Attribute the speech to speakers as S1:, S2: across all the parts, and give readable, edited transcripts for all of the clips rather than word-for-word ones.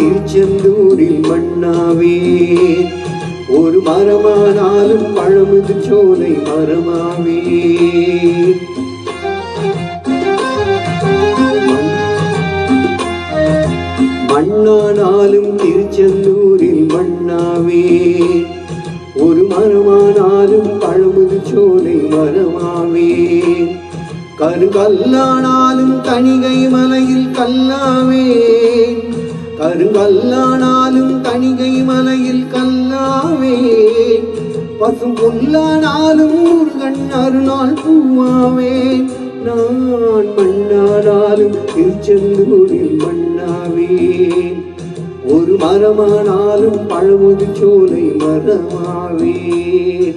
S1: திருச்செந்தூரில் மண்ணாவேன். ஒரு மரமானாலும் பழமுது சோலை மரமாவேன். மண்ணானாலும் திருச்செந்தூரில் மண்ணாவேன். ஒரு மரமானாலும் பழமுது சோலை மரமாவேன். கருங்கல்லானாலும் கணிகை மலையில் கல்லாவேன். கருங்கல்லானாலும் கணிகை மலையில் கல்லாவேன். பசும் புல்லானாலும் முருகன் அருளால் பூவாவேன். நான் மண்ணானாலும் திருச்செந்தூரில் மண்ணாவேன். ஒரு மரமானாலும் பழமுது சோலை மரமாவேன்.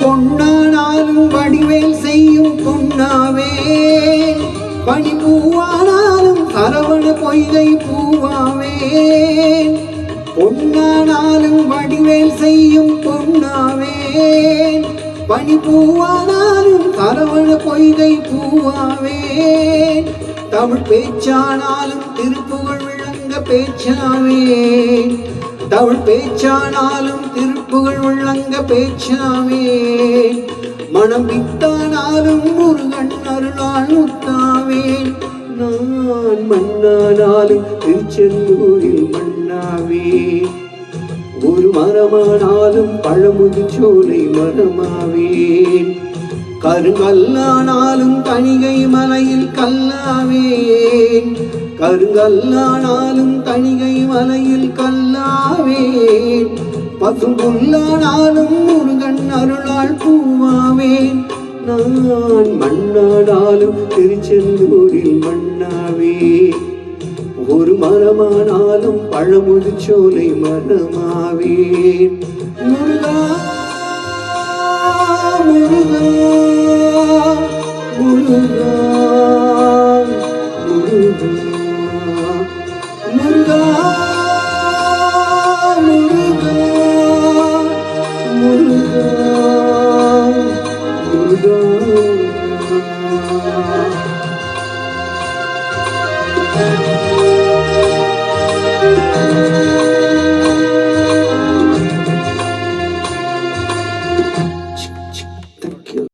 S1: பொன்னானாலும் வடிவேல் செய்யும் பொன்னாவேன். பனிப்பூவானாலும் சரவண பொய்கை பூவாவேன். பொன்னானாலும் வடிவேல் செய்யும் பொன்னாவேன். பனிப்பூவானாலும் சரவண பொய்கை பூவாவேன். தமிழ் பேச்சானாலும் திருப்புகழ் விளங்க பேச்சாவேன். தமிழ் பேச்சானாலும் திருப்புகழ் விளங்க பேச்சாவேன். மனம் வித்தானாலும் முருகன் அருளால் முத்தாவேன். நான் மண்ணானாலும் திருச்செந்தூரில் மண்ணாவேன். ஒரு மரமானாலும் பழமுது சோலை மரமாவேன். கருங்கல்லானாலும் கணிகை மலையில் கல்லாவேன். கருங்கல்லானாலும் கணிகை மலையில் கல்லாவேன். பசும் புல்லானாலும் முருகன் அருளால் பூவாவேன். நான் மண்ணானாலும் திருச்செந்தூரில் மண்ணாவேன். ஒரு மரமானாலும் பழமுது சோலை மரமாவேன். முருகா முருகா முருகா முருகா முருகா முருகா முருகா முருகா.